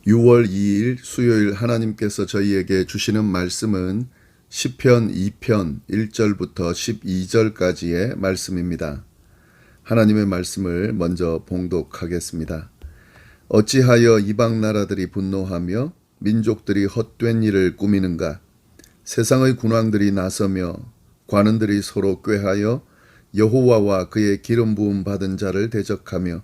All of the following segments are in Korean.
6월 2일 수요일 하나님께서 저희에게 주시는 말씀은 시편 2편 1절부터 12절까지의 말씀입니다. 하나님의 말씀을 먼저 봉독하겠습니다. 어찌하여 이방 나라들이 분노하며 민족들이 헛된 일을 꾸미는가? 세상의 군왕들이 나서며 관원들이 서로 꾀하여 여호와와 그의 기름 부음 받은 자를 대적하며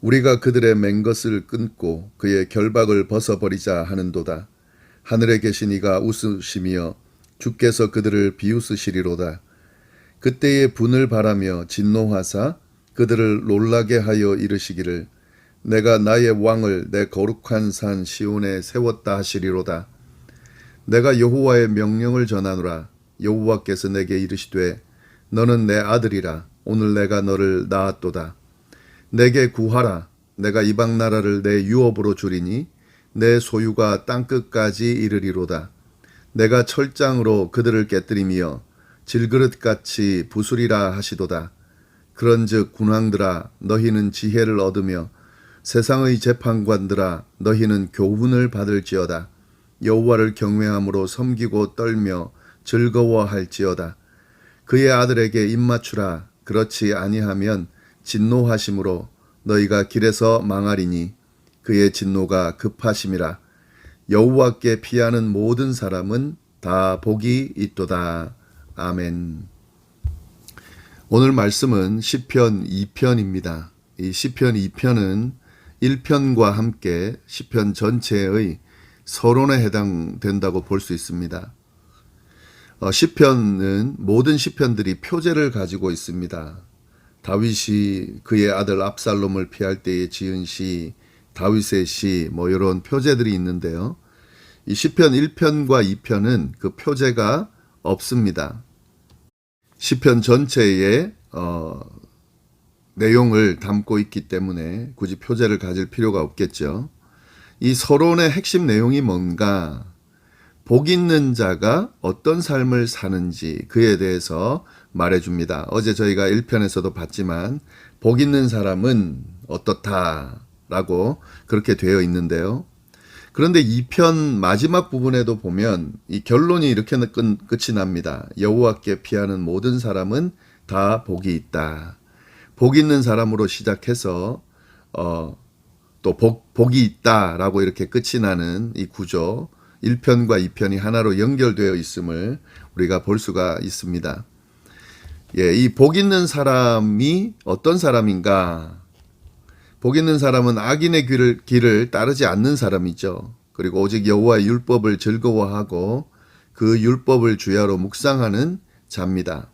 우리가 그들의 맹것을 끊고 그의 결박을 벗어버리자 하는도다. 하늘에 계신 이가 웃으시며 주께서 그들을 비웃으시리로다. 그때에 분을 바라며 진노하사 그들을 놀라게 하여 이르시기를 내가 나의 왕을 내 거룩한 산 시온에 세웠다 하시리로다. 내가 여호와의 명령을 전하노라. 여호와께서 내게 이르시되 너는 내 아들이라. 오늘 내가 너를 낳았도다. 내게 구하라. 내가 이방 나라를 내 유업으로 주리니 내 소유가 땅끝까지 이르리로다. 내가 철장으로 그들을 깨뜨리며 질그릇같이 부수리라 하시도다. 그런즉 군왕들아 너희는 지혜를 얻으며 세상의 재판관들아 너희는 교훈을 받을지어다. 여호와를 경외함으로 섬기고 떨며 즐거워할지어다. 그의 아들에게 입맞추라. 그렇지 아니하면 진노하심으로 너희가 길에서 망하리니 그의 진노가 급하심이라. 여호와께 피하는 모든 사람은 다 복이 있도다. 아멘. 오늘 말씀은 시편 2편입니다. 이 시편 2편은 1편과 함께 시편 전체의 서론에 해당된다고 볼 수 있습니다. 시편은 모든 시편들이 표제를 가지고 있습니다. 다윗이 그의 아들 압살롬을 피할 때에 지은 시, 다윗의 시, 이런 표제들이 있는데요. 이 시편 1편과 2편은 그 표제가 없습니다. 시편 전체의 내용을 담고 있기 때문에 굳이 표제를 가질 필요가 없겠죠. 이 서론의 핵심 내용이 뭔가, 복 있는 자가 어떤 삶을 사는지 그에 대해서 말해줍니다. 어제 저희가 1편에서도 봤지만 복 있는 사람은 어떻다라고 그렇게 되어 있는데요. 그런데 2편 마지막 부분에도 보면 이 결론이 이렇게 끝이 납니다. 여호와께 피하는 모든 사람은 다 복이 있다. 복 있는 사람으로 시작해서 또 복이 있다라고 이렇게 끝이 나는 이 구조, 1편과 2편이 하나로 연결되어 있음을 우리가 볼 수가 있습니다. 이 복 있는 사람이 어떤 사람인가? 복 있는 사람은 악인의 길을 따르지 않는 사람이죠. 그리고 오직 여호와의 율법을 즐거워하고 그 율법을 주야로 묵상하는 자입니다.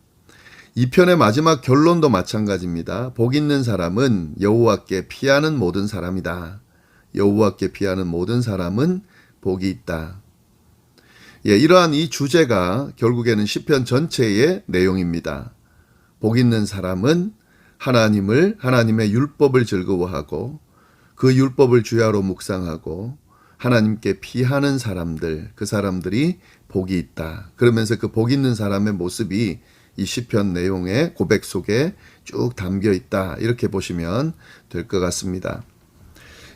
2편의 마지막 결론도 마찬가지입니다. 복 있는 사람은 여호와께 피하는 모든 사람이다. 여호와께 피하는 모든 사람은 복이 있다. 이러한 이 주제가 결국에는 시편 전체의 내용입니다. 복 있는 사람은 하나님의 율법을 즐거워하고 그 율법을 주야로 묵상하고 하나님께 피하는 사람들, 그 사람들이 복이 있다. 그러면서 그 복 있는 사람의 모습이 이 시편 내용의 고백 속에 쭉 담겨 있다. 이렇게 보시면 될 것 같습니다.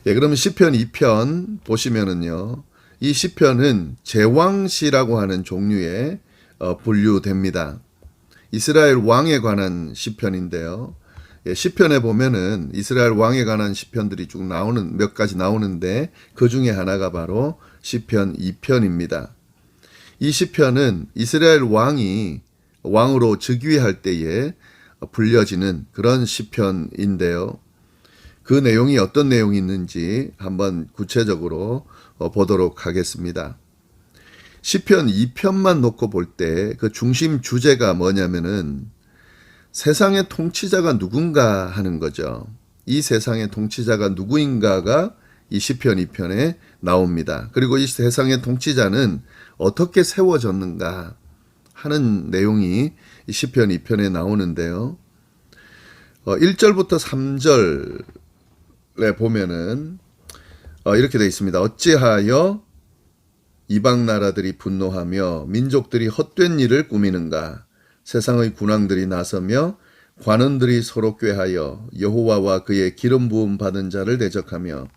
그러면 시편 2편 보시면은요. 이 시편은 제왕시라고 하는 종류에 분류됩니다. 이스라엘 왕에 관한 시편인데요. 시편에 보면은 이스라엘 왕에 관한 시편들이 쭉 몇 가지 나오는데 그 중에 하나가 바로 시편 2편입니다. 이 시편은 이스라엘 왕이 왕으로 즉위할 때에 불려지는 그런 시편인데요. 그 내용이 어떤 내용이 있는지 한번 구체적으로 보도록 하겠습니다. 시편 2편만 놓고 볼 때 그 중심 주제가 뭐냐면은 세상의 통치자가 누군가 하는 거죠. 이 세상의 통치자가 누구인가가 이 시편 2편에 나옵니다. 그리고 이 세상의 통치자는 어떻게 세워졌는가 하는 내용이 이 시편 2편에 나오는데요. 1절부터 3절에 보면은 이렇게 되어 있습니다. 어찌하여 이방 나라들이 분노하며 민족들이 헛된 일을 꾸미는가? 세상의 군왕들이 나서며 관원들이 서로 꾀하여 여호와와 그의 기름 부음 받은 자를 대적하며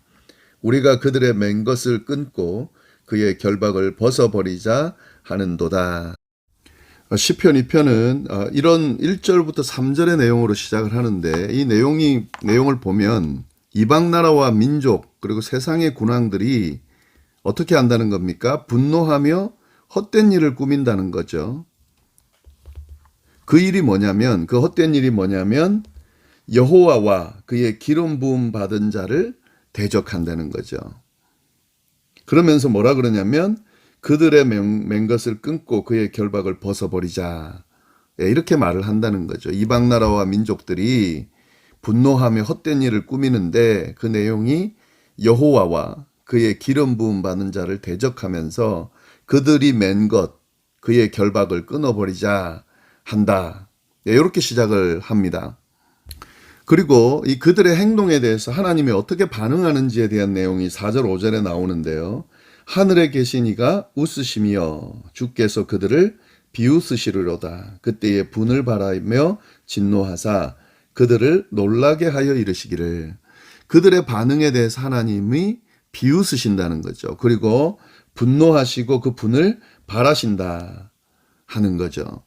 우리가 그들의 맨 것을 끊고 그의 결박을 벗어버리자 하는도다. 시편 2편은 이런 1절부터 3절의 내용으로 시작을 하는데 이 내용을 보면 이방 나라와 민족 그리고 세상의 군왕들이 어떻게 한다는 겁니까? 분노하며 헛된 일을 꾸민다는 거죠. 그 헛된 일이 뭐냐면 여호와와 그의 기름 부음 받은 자를 대적한다는 거죠. 그러면서 뭐라 그러냐면 그들의 맨 것을 끊고 그의 결박을 벗어버리자. 이렇게 말을 한다는 거죠. 이방 나라와 민족들이 분노하며 헛된 일을 꾸미는데 그 내용이 여호와와 그의 기름 부음 받은 자를 대적하면서 그들이 맨 것, 그의 결박을 끊어버리자 한다. 이렇게 시작을 합니다. 그리고 이 그들의 행동에 대해서 하나님이 어떻게 반응하는지에 대한 내용이 4절 5절에 나오는데요. 하늘에 계신 이가 웃으시며 주께서 그들을 비웃으시리로다. 그때에 분을 바라며 진노하사 그들을 놀라게 하여 이르시기를. 그들의 반응에 대해서 하나님이 비웃으신다는 거죠. 그리고 분노하시고 그 분을 바라신다 하는 거죠.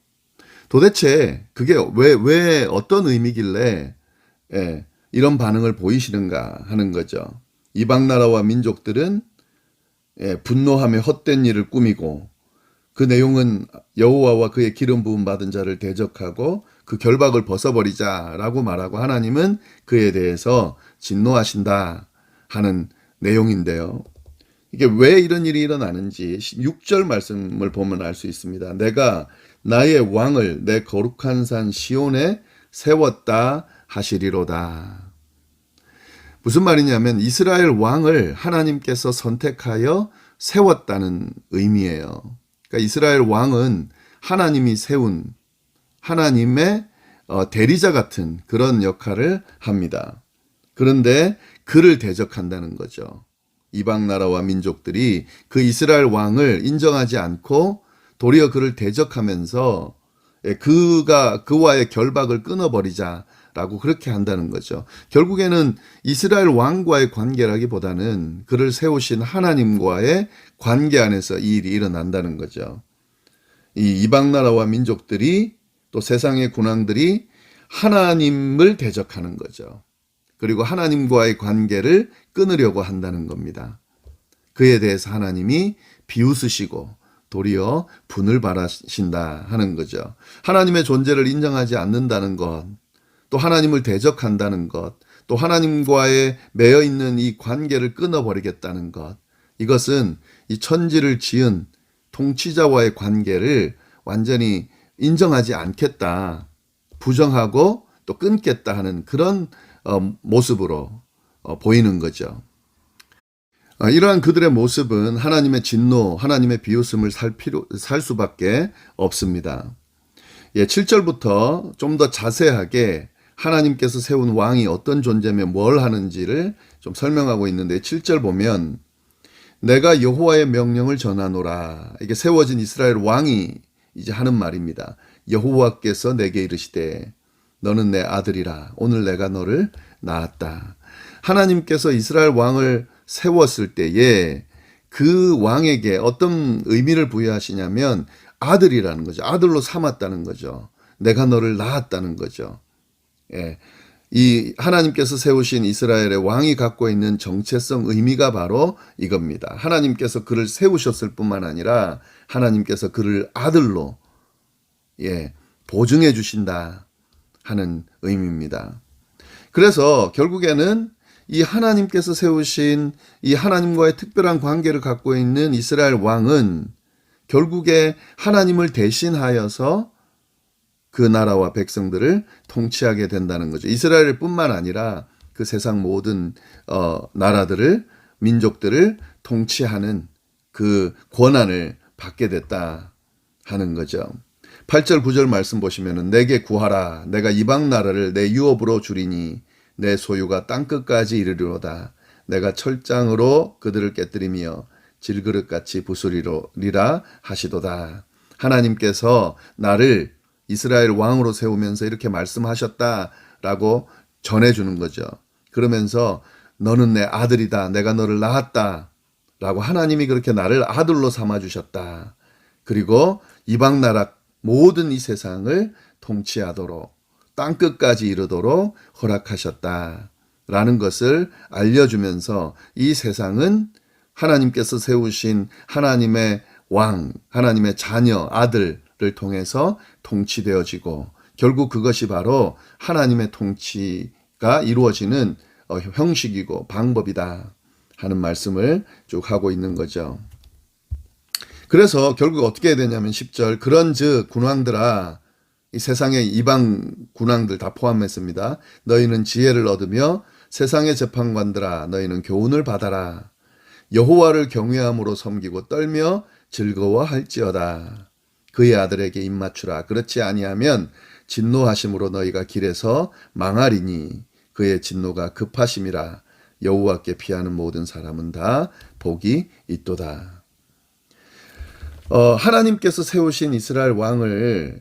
도대체 그게 왜 어떤 의미길래 이런 반응을 보이시는가 하는 거죠. 이방 나라와 민족들은 분노하며 헛된 일을 꾸미고 그 내용은 여호와와 그의 기름 부음 받은 자를 대적하고 그 결박을 벗어버리자라고 말하고 하나님은 그에 대해서 진노하신다 하는 내용인데요. 이게 왜 이런 일이 일어나는지 6절 말씀을 보면 알 수 있습니다. 내가 나의 왕을 내 거룩한 산 시온에 세웠다 하시리로다. 무슨 말이냐면 이스라엘 왕을 하나님께서 선택하여 세웠다는 의미예요. 그러니까 이스라엘 왕은 하나님이 세운 하나님의 대리자 같은 그런 역할을 합니다. 그런데 그를 대적한다는 거죠. 이방 나라와 민족들이 그 이스라엘 왕을 인정하지 않고 도리어 그를 대적하면서 그와의 결박을 끊어버리자라고 그렇게 한다는 거죠. 결국에는 이스라엘 왕과의 관계라기보다는 그를 세우신 하나님과의 관계 안에서 이 일이 일어난다는 거죠. 이 이방 나라와 민족들이 또 세상의 군왕들이 하나님을 대적하는 거죠. 그리고 하나님과의 관계를 끊으려고 한다는 겁니다. 그에 대해서 하나님이 비웃으시고 도리어 분을 바라신다 하는 거죠. 하나님의 존재를 인정하지 않는다는 것, 또 하나님을 대적한다는 것, 또 하나님과의 매여 있는 이 관계를 끊어버리겠다는 것, 이것은 이 천지를 지은 통치자와의 관계를 완전히 인정하지 않겠다, 부정하고 또 끊겠다 하는 그런 모습으로 보이는 거죠. 이러한 그들의 모습은 하나님의 진노, 하나님의 비웃음을 살 수밖에 없습니다. 7절부터 좀 더 자세하게 하나님께서 세운 왕이 어떤 존재며 뭘 하는지를 좀 설명하고 있는데 7절 보면 내가 여호와의 명령을 전하노라. 이게 세워진 이스라엘 왕이 이제 하는 말입니다. 여호와께서 내게 이르시되 너는 내 아들이라. 오늘 내가 너를 낳았다. 하나님께서 이스라엘 왕을 세웠을 때에 그 왕에게 어떤 의미를 부여하시냐면 아들이라는 거죠. 아들로 삼았다는 거죠. 내가 너를 낳았다는 거죠. 이 하나님께서 세우신 이스라엘의 왕이 갖고 있는 정체성 의미가 바로 이겁니다. 하나님께서 그를 세우셨을 뿐만 아니라 하나님께서 그를 아들로 보증해 주신다 하는 의미입니다. 그래서 결국에는 이 하나님께서 세우신 이 하나님과의 특별한 관계를 갖고 있는 이스라엘 왕은 결국에 하나님을 대신하여서 그 나라와 백성들을 통치하게 된다는 거죠. 이스라엘 뿐만 아니라 그 세상 모든 나라들을, 민족들을 통치하는 그 권한을 받게 됐다 하는 거죠. 8절 9절 말씀 보시면은 내게 구하라. 내가 이방 나라를 내 유업으로 주리니 내 소유가 땅끝까지 이르리로다. 내가 철장으로 그들을 깨뜨리며 질그릇같이 부수리라 하시도다. 하나님께서 나를 이스라엘 왕으로 세우면서 이렇게 말씀하셨다라고 전해주는 거죠. 그러면서 너는 내 아들이다. 내가 너를 낳았다. 라고 하나님이 그렇게 나를 아들로 삼아주셨다. 그리고 이방 나라 모든 이 세상을 통치하도록 땅끝까지 이르도록 허락하셨다. 라는 것을 알려주면서 이 세상은 하나님께서 세우신 하나님의 왕, 하나님의 자녀, 아들을 통해서 통치되어지고 결국 그것이 바로 하나님의 통치가 이루어지는 형식이고 방법이다 하는 말씀을 쭉 하고 있는 거죠. 그래서 결국 어떻게 해야 되냐면 10절 그런즉 군왕들아 이 세상의 이방 군왕들 다 포함했습니다. 너희는 지혜를 얻으며 세상의 재판관들아 너희는 교훈을 받아라. 여호와를 경외함으로 섬기고 떨며 즐거워할지어다. 그의 아들에게 입맞추라. 그렇지 아니하면 진노하심으로 너희가 길에서 망하리니 그의 진노가 급하심이라. 여호와께 피하는 모든 사람은 다 복이 있도다. 하나님께서 세우신 이스라엘 왕을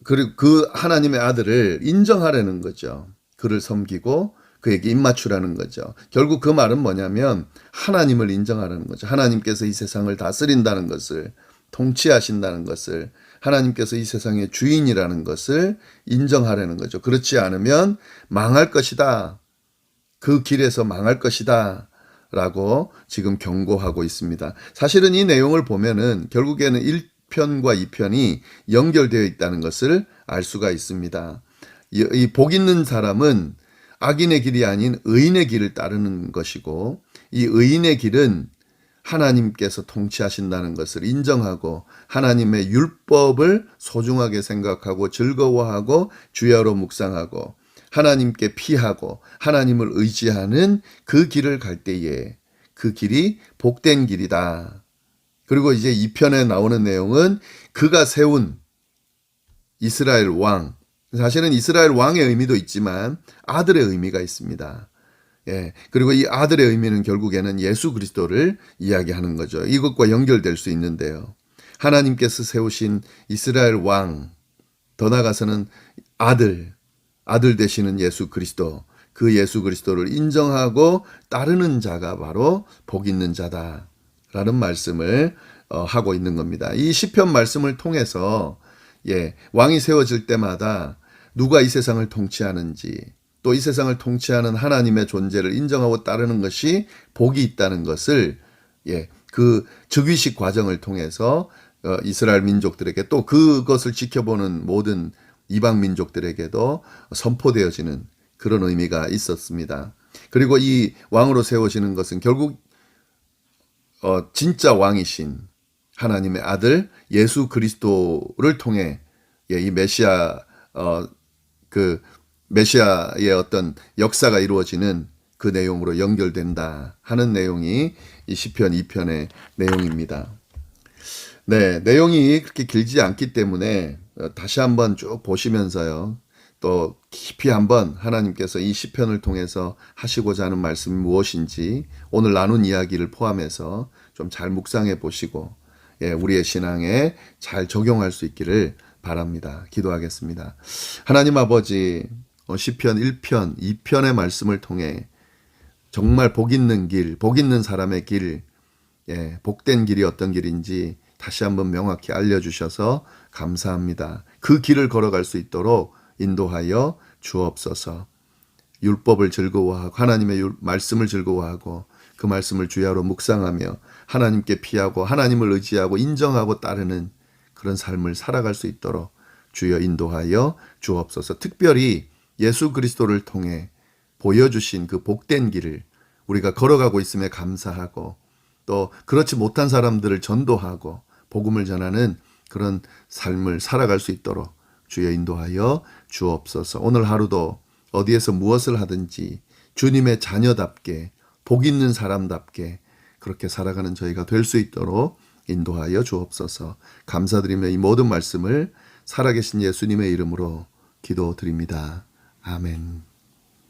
그리고 그 하나님의 아들을 인정하라는 거죠. 그를 섬기고 그에게 입맞추라는 거죠. 결국 그 말은 뭐냐면 하나님을 인정하라는 거죠. 하나님께서 이 세상을 다스린다는 것을, 통치하신다는 것을, 하나님께서 이 세상의 주인이라는 것을 인정하라는 거죠. 그렇지 않으면 망할 것이다. 그 길에서 망할 것이다. 라고 지금 경고하고 있습니다. 사실은 이 내용을 보면은 결국에는 1편과 2편이 연결되어 있다는 것을 알 수가 있습니다. 이 복 있는 사람은 악인의 길이 아닌 의인의 길을 따르는 것이고 이 의인의 길은 하나님께서 통치하신다는 것을 인정하고 하나님의 율법을 소중하게 생각하고 즐거워하고 주야로 묵상하고 하나님께 피하고 하나님을 의지하는 그 길을 갈 때에 그 길이 복된 길이다. 그리고 이제 2편에 나오는 내용은 그가 세운 이스라엘 왕, 사실은 이스라엘 왕의 의미도 있지만 아들의 의미가 있습니다. 예. 그리고 이 아들의 의미는 결국에는 예수 그리스도를 이야기하는 거죠. 이것과 연결될 수 있는데요. 하나님께서 세우신 이스라엘 왕, 더 나아가서는 아들 되시는 예수 그리스도, 그 예수 그리스도를 인정하고 따르는 자가 바로 복 있는 자다라는 말씀을 하고 있는 겁니다. 이 시편 말씀을 통해서 왕이 세워질 때마다 누가 이 세상을 통치하는지 또 이 세상을 통치하는 하나님의 존재를 인정하고 따르는 것이 복이 있다는 것을 그 즉위식 과정을 통해서 이스라엘 민족들에게 또 그것을 지켜보는 모든 이방 민족들에게도 선포되어지는 그런 의미가 있었습니다. 그리고 이 왕으로 세워지는 것은 결국 진짜 왕이신 하나님의 아들 예수 그리스도를 통해 이 메시아 그 메시아의 어떤 역사가 이루어지는 그 내용으로 연결된다 하는 내용이 이 시편 2편의 내용입니다. 네, 내용이 그렇게 길지 않기 때문에 다시 한번 쭉 보시면서요. 또 깊이 한번 하나님께서 이 시편을 통해서 하시고자 하는 말씀이 무엇인지 오늘 나눈 이야기를 포함해서 좀 잘 묵상해 보시고 우리의 신앙에 잘 적용할 수 있기를 바랍니다. 기도하겠습니다. 하나님 아버지, 시편 1편, 2편의 말씀을 통해 정말 복 있는 길, 복 있는 사람의 길, 복된 길이 어떤 길인지 다시 한번 명확히 알려주셔서 감사합니다. 그 길을 걸어갈 수 있도록 인도하여 주옵소서. 율법을 즐거워하고 하나님의 말씀을 즐거워하고 그 말씀을 주야로 묵상하며 하나님께 피하고 하나님을 의지하고 인정하고 따르는 그런 삶을 살아갈 수 있도록 주여 인도하여 주옵소서. 특별히 예수 그리스도를 통해 보여주신 그 복된 길을 우리가 걸어가고 있음에 감사하고 또 그렇지 못한 사람들을 전도하고 복음을 전하는 그런 삶을 살아갈 수 있도록 주여 인도하여 주옵소서. 오늘 하루도 어디에서 무엇을 하든지 주님의 자녀답게 복 있는 사람답게 그렇게 살아가는 저희가 될 수 있도록 인도하여 주옵소서. 감사드리며 이 모든 말씀을 살아계신 예수님의 이름으로 기도드립니다. 아멘.